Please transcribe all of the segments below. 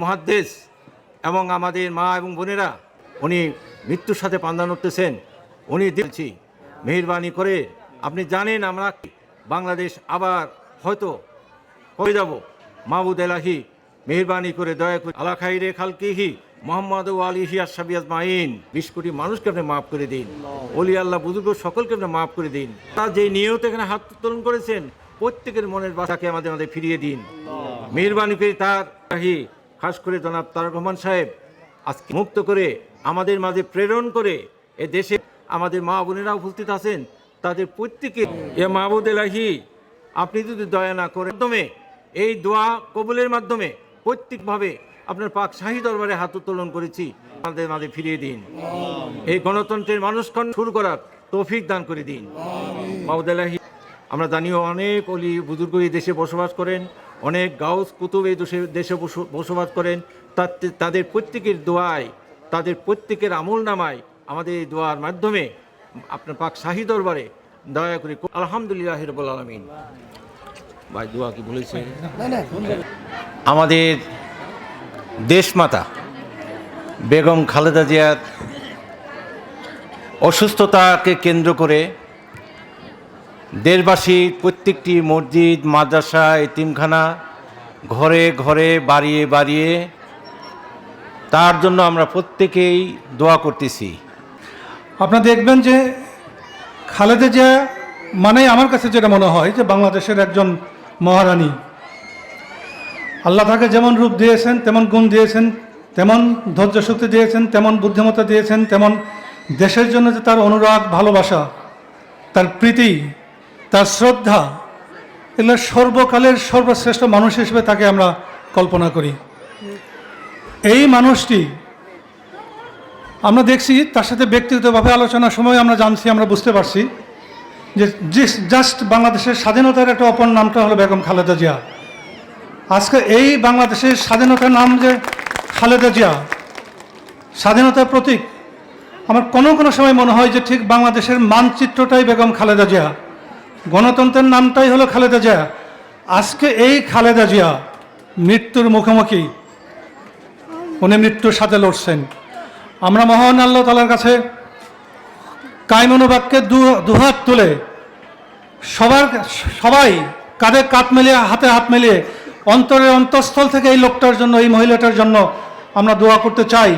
মুহাদ্দিস এবং আমাদের মা এবং বোনেরা উনি মৃত্যুর সাথে পাঞ্জা লড়তেছেন। উনি দিচ্ছি মেহেরবানি করে, আপনি জানেন আমরা বাংলাদেশ আবার হয়তো হয়ে যাব। মাহবুদ এলাহি মেহেরবানি করে দয়া করে আলা খাইরে খালকিহি মোহাম্মদ ও আলিহি আশাবি আজমাইন 20 কোটি মানুষকে আপনি মাফ করে দিন। ওলি আল্লাহ বুজুর্গ সকলকে আপনি মাফ করে দিন। তার যে নিয়ত এখানে হাত উত্তোলন করেছেন প্রত্যেকের মনের বাসাকে আমাদের ফিরিয়ে দিন। মেহেরবানি করে তার খাস করে জনাব তারেক রহমান সাহেব আজকে মুক্ত করে আমাদের মাঝে প্রেরণ করে এ দেশে আমাদের মা বোনেরা উপস্থিত আছেন, তাদের প্রত্যেকে এ মাহবুদ এলাহি আপনি যদি দয়া না করে মাধ্যমে এই দোয়া কবুলের মাধ্যমে প্রত্যেকভাবে আপনার পাক শাহী দরবারে হাত উত্তোলন করেছি, আমাদের মাঝে ফিরিয়ে দিন। এই গণতন্ত্রের মানুষক্ষণ শুরু করার তৌফিক দান করে দিন। মাহবুদ এলাহি আমরা জানিও অনেক অলি বুজুর্গ এই দেশে বসবাস করেন, অনেক গাউস কুতুব এই দেশে বসবাস করেন। তাদের প্রত্যেকের দোয়ায়, তাদের প্রত্যেকের আমল নামায় আমাদের এই দোয়ার মাধ্যমে আপনার পাক শাহী দরবারে দয়া করে আলহামদুলিল্লাহ রাব্বুল আলামিন। ভাই দোয়া কি বলেছেন? আমাদের দেশমাতা বেগম খালেদা জিয়ার অসুস্থতাকে কেন্দ্র করে দেশবাসী প্রত্যেকটি মসজিদ, মাদ্রাসা, এতিমখানা ঘরে ঘরে বাড়িয়ে বাড়িয়ে তার জন্য আমরা প্রত্যেকেই দোয়া করতেছি। আপনারা দেখবেন যে খালেদা জিয়া মানে আমার কাছে যেটা মনে হয় যে বাংলাদেশের একজন মহারানী। আল্লাহ তাকে যেমন রূপ দিয়েছেন, তেমন গুণ দিয়েছেন, তেমন ধৈর্য শক্তি দিয়েছেন, তেমন বুদ্ধিমত্তা দিয়েছেন, তেমন দেশের জন্য যে তার অনুরাগ, ভালোবাসা, তার প্রীতি, তার শ্রদ্ধা, এগুলো সর্বকালের সর্বশ্রেষ্ঠ মানুষ হিসেবে তাকে আমরা কল্পনা করি। এই মানুষটি আমরা দেখছি, তার সাথে ব্যক্তিগতভাবে আলোচনার সময় আমরা জানছি, আমরা বুঝতে পারছি যে জাস্ট বাংলাদেশের স্বাধীনতার একটা অপর নামটা হলো বেগম খালেদা জিয়া। আজকে এই বাংলাদেশের স্বাধীনতার নাম যে খালেদা জিয়া, স্বাধীনতার প্রতীক, আমার কোনো কোনো সময় মনে হয় যে ঠিক বাংলাদেশের মানচিত্রটাই বেগম খালেদা জিয়া, গণতন্ত্রের নামটাই হলো খালেদা জিয়া। আজকে এই খালেদা জিয়া মৃত্যুর মুখোমুখি, উনি মৃত্যুর সাথে লড়ছেন। আমরা মহান আল্লাহ তাআলার কাছে কায়মনোবাক্যে দুহাত তুলে সবাই কাঁধে কাঁধ মিলিয়ে, হাতে হাত মিলিয়ে অন্তরের অন্তঃস্থল থেকে এই লোকটার জন্য, এই মহিলাটার জন্য আমরা দোয়া করতে চাই।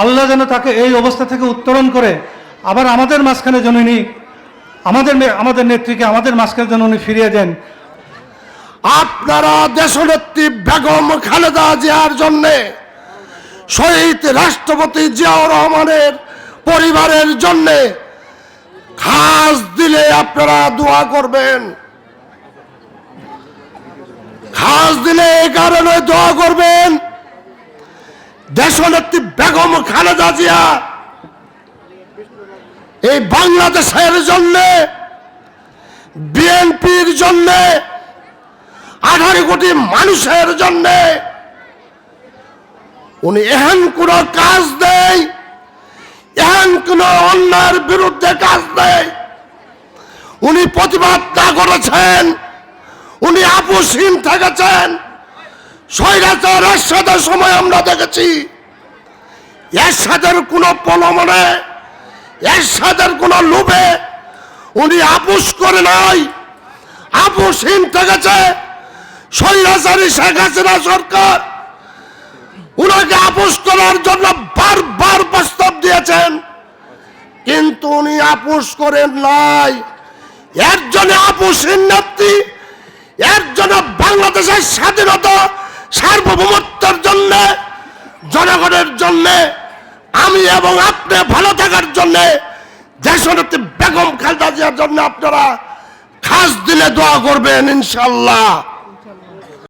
আল্লাহ যেন তাকে এই অবস্থা থেকে উত্তরণ করে আবার আমাদের মাঝখানে যেন উনি আমাদের নেত্রীকে আমাদের মাঝখানে যেন উনি ফিরিয়ে দেন। আপনারা দেশনেত্রী বেগম খালেদা জিয়ার জন্যে, শহীদ রাষ্ট্রপতি জিয়াউর রহমানের পরিবারের জন্যে খাস দিলে আপনারা দোয়া করবেন। খাস দিলে এই কারণে দোয়া করবেন, দেশনেত্রী বেগম খালেদা জিয়া এই বাংলাদেশের জন্যে, বিএনপির জন্যে, 18 কোটি মানুষের জন্যে উনি এহেন কোন কাজ নেই, এহেন কোন অন্যায়ের বিরুদ্ধে কাজ নেই উনি প্রতিবাদ না করেছেন। উনি আপোষহীন থেকেছেন। স্বৈরাচার এরশাদের সময় আমরা দেখেছি এরশাদের কোনো প্রলোভনে, এরশাদের কোনো লোভে উনি আপোষ করে নাই, আপোষহীন থেকেছে। স্বৈরাচারী শেখ হাসিনা সরকার উনাকে আপোষ করার জন্য বারবার প্রস্তাব দিয়েছেন, কিন্তু উনি আপোষ করেন নাই। এর জন্য আপোষহীন নেত্রী, এর জন্য বাংলাদেশের স্বাধীনতা সার্বভৌমত্বের জন্য, জনগণের জন্য, আমি এবং আপনি ভালো থাকার জন্য, দেশনেত্রী বেগম খালেদা জিয়ার জন্য আপনারা খাস দিলে দোয়া করবেন ইনশাআল্লাহ।